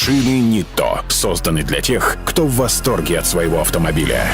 Шины Нитто созданы для тех, кто в восторге от своего автомобиля.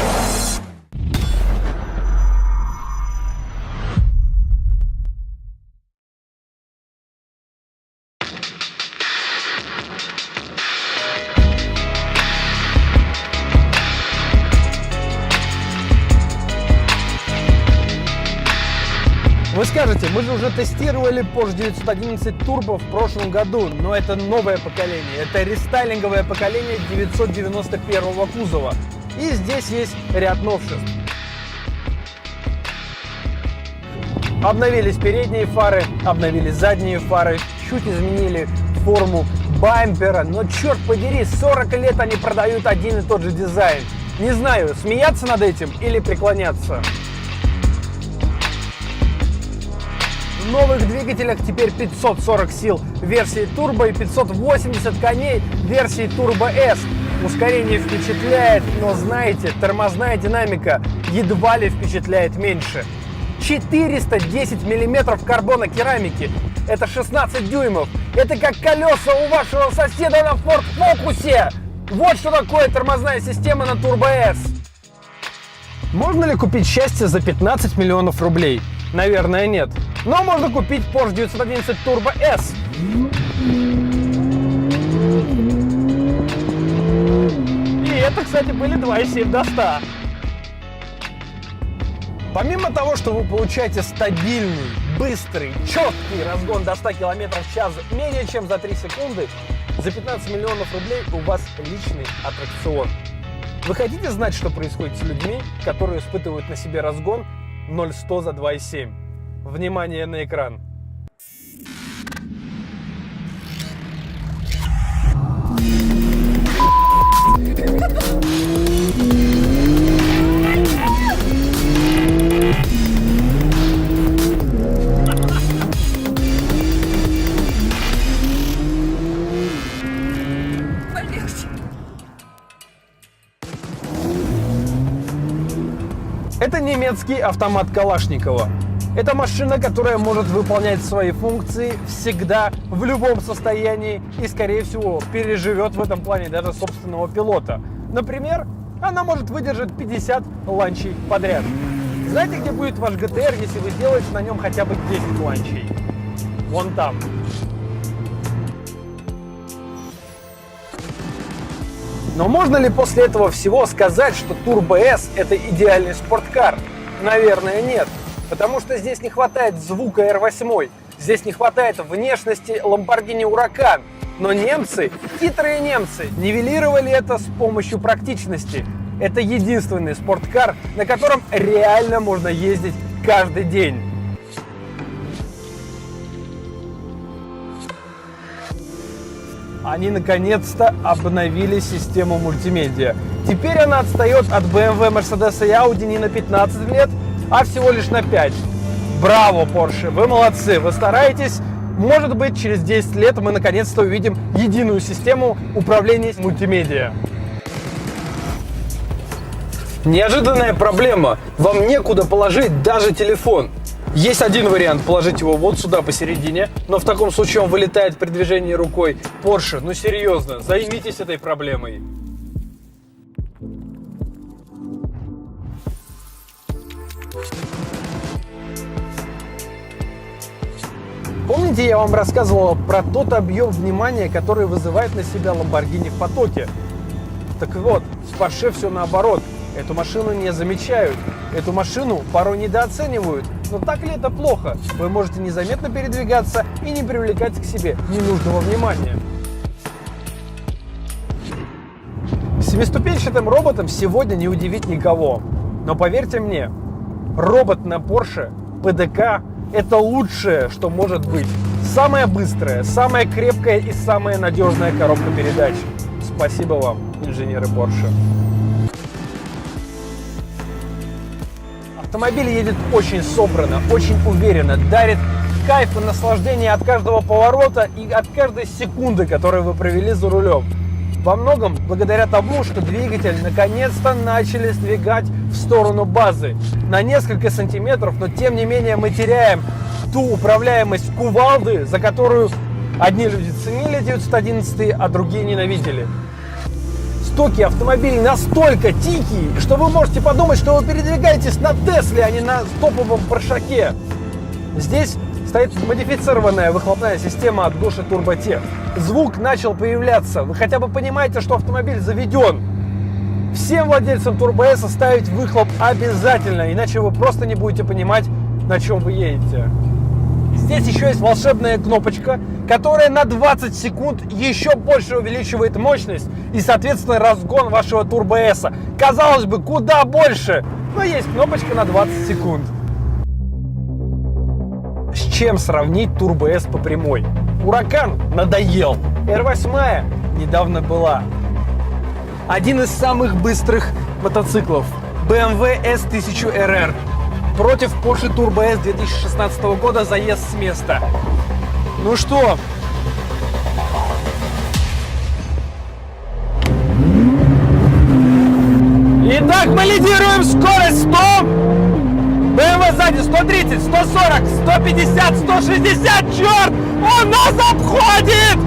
Вы скажете, мы же уже тестировали Porsche 911 Turbo в прошлом году, но это новое поколение, это рестайлинговое поколение 991 кузова. И здесь есть ряд новшеств. Обновились передние фары, обновились задние фары, чуть изменили форму бампера, но черт подери, 40 лет они продают один и тот же дизайн. Не знаю, смеяться над этим или преклоняться. В новых двигателях теперь 540 сил версии Turbo и 580 коней версии Turbo S. Ускорение впечатляет, но знаете, тормозная динамика едва ли впечатляет меньше. 410 миллиметров карбона керамики. Это 16 дюймов. Это как колеса у вашего соседа на Ford Focus. Вот что такое тормозная система на Turbo S. Можно ли купить счастье за 15 миллионов рублей? Наверное, нет. Но можно купить Porsche 911 Turbo S. И это, кстати, были 2,7 до 100. Помимо того, что вы получаете стабильный, быстрый, четкий разгон до 100 км в час менее чем за 3 секунды, за 15 миллионов рублей у вас личный аттракцион. Вы хотите знать, что происходит с людьми, которые испытывают на себе разгон 0-100 за 2,7? Внимание на экран. Это немецкий автомат Калашникова. Это машина, которая может выполнять свои функции всегда, в любом состоянии и, скорее всего, переживет в этом плане даже собственного пилота. Например, она может выдержать 50 ланчей подряд. Знаете, где будет ваш ГТР, если вы сделаете на нем хотя бы 10 ланчей? Вон там. Но можно ли после этого всего сказать, что Turbo S это идеальный спорткар? Наверное, нет. Потому что здесь не хватает звука R8, здесь не хватает внешности Lamborghini Huracan. Но немцы, хитрые немцы, нивелировали это с помощью практичности. Это единственный спорткар, на котором реально можно ездить каждый день. Они наконец-то обновили систему мультимедиа. Теперь она отстает от BMW, Mercedes и Audi не на 15 лет, а всего лишь на 5. Браво, Porsche, вы молодцы, вы стараетесь. Может быть, через 10 лет мы наконец-то увидим единую систему управления мультимедиа. Неожиданная проблема. Вам некуда положить даже телефон. Есть один вариант, положить его вот сюда посередине, но в таком случае он вылетает при движении рукой. Porsche, ну серьезно, займитесь этой проблемой. Помните, я вам рассказывал про тот объем внимания, который вызывает на себя Lamborghini в потоке? Так вот, с Porsche все наоборот. Эту машину не замечают, эту машину порой недооценивают. Но так ли это плохо? Вы можете незаметно передвигаться и не привлекать к себе ненужного внимания. Семиступенчатым роботом сегодня не удивить никого. Но поверьте мне, робот на Porsche PDK – это лучшее, что может быть. Самая быстрая, самая крепкая и самая надежная коробка передач. Спасибо вам, инженеры Porsche. Автомобиль едет очень собрано, очень уверенно, дарит кайф и наслаждение от каждого поворота и от каждой секунды, которую вы провели за рулем. Во многом благодаря тому, что двигатель наконец-то начали сдвигать в сторону базы на несколько сантиметров, но тем не менее мы теряем ту управляемость кувалды, за которую Одни люди ценили 911, а другие ненавидели. Стоки автомобилей настолько дикие, что вы можете подумать, что вы передвигаетесь на Тесле, а не на топовом Паршаке. Здесь стоит модифицированная выхлопная система от Gosh Turbo-Tech. Звук начал появляться. Вы хотя бы понимаете, что автомобиль заведен. Всем владельцам Turbo S ставить выхлоп обязательно, иначе вы просто не будете понимать, на чем вы едете. Здесь еще есть волшебная кнопочка, которая на 20 секунд еще больше увеличивает мощность и, соответственно, разгон вашего Turbo S. Казалось бы, куда больше, но есть кнопочка на 20 секунд. С чем сравнить Turbo S по прямой? Ураган надоел. R8 недавно была. Один из самых быстрых мотоциклов. BMW S1000RR. Против Porsche Turbo S 2016 года заезд с места. Ну что? Итак, мы лидируем. Скорость 100. BMW сзади 130, 140, 150, 160. Черт! Он нас обходит!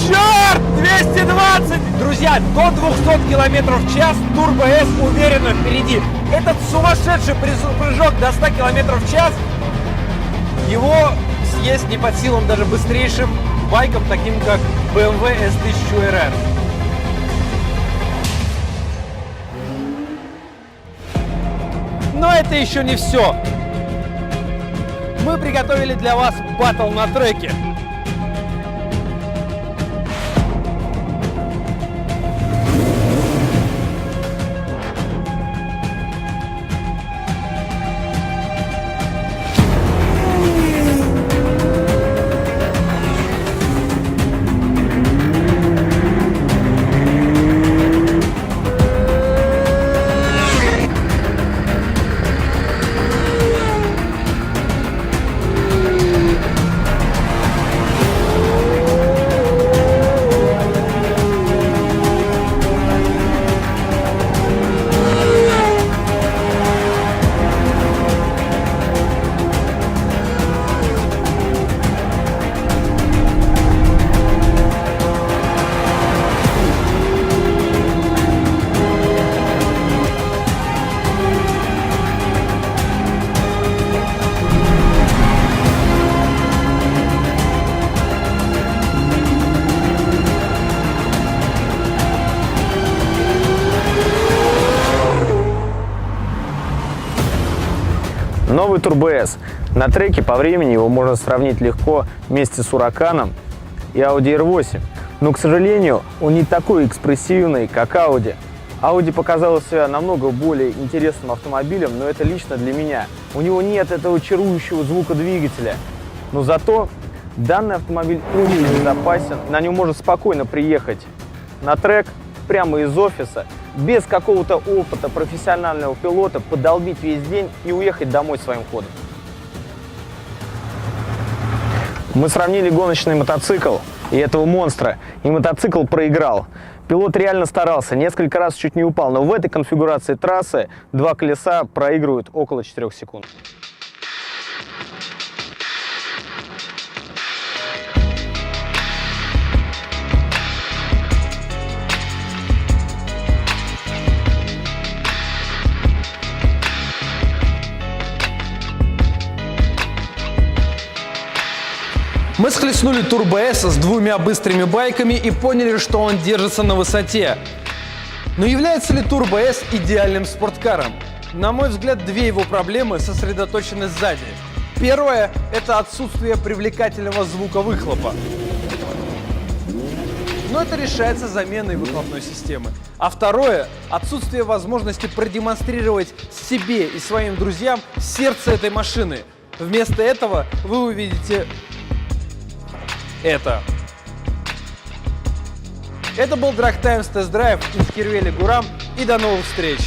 Черт! 220! Друзья, до 200 км в час Turbo S уверенно впереди. Этот сумасшедший прыжок до 100 км в час, его съесть не под силам даже быстрейшим байкам, таким как BMW S1000RR. Но это еще не все. Мы приготовили для вас баттл на треке. Новый Turbo S. На треке по времени его можно сравнить легко вместе с Huracan и Audi R8. Но, к сожалению, он не такой экспрессивный, как Audi. Audi показала себя намного более интересным автомобилем, но это лично для меня. У него нет этого чарующего звука двигателя. Но зато данный автомобиль очень безопасен. На нем можно спокойно приехать на трек прямо из офиса, без какого-то опыта профессионального пилота, подолбить весь день и уехать домой своим ходом. Мы сравнили гоночный мотоцикл и этого монстра, и мотоцикл проиграл. Пилот реально старался, несколько раз чуть не упал, но в этой конфигурации трассы два колеса проигрывают около 4 секунд. Мы схлестнули Turbo S с двумя быстрыми байками и поняли, что он держится на высоте. Но является ли Turbo S идеальным спорткаром? На мой взгляд, две его проблемы сосредоточены сзади. Первое – это отсутствие привлекательного звука выхлопа. Но это решается заменой выхлопной системы. А второе – отсутствие возможности продемонстрировать себе и своим друзьям сердце этой машины. Вместо этого вы увидите это. Это был Drag Times Test Drive из Кирвели Гурам, и до новых встреч!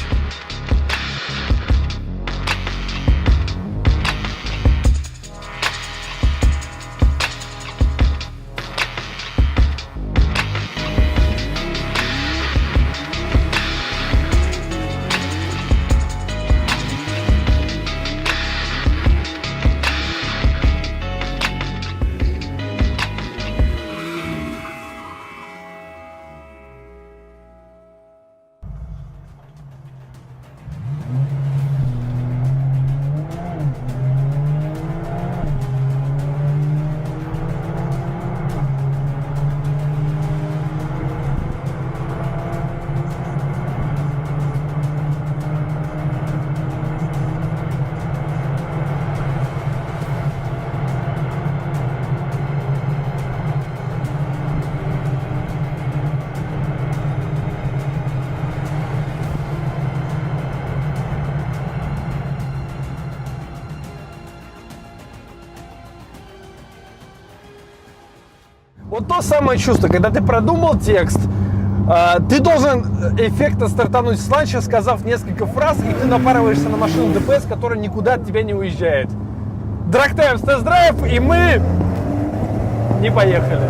вот то самое чувство, когда ты продумал текст, ты должен эффектно стартануть с ланча, сказав несколько фраз, и ты напарываешься на машину ДПС, которая никуда от тебя не уезжает. Драгтаймс тест-драйв, и мы не поехали.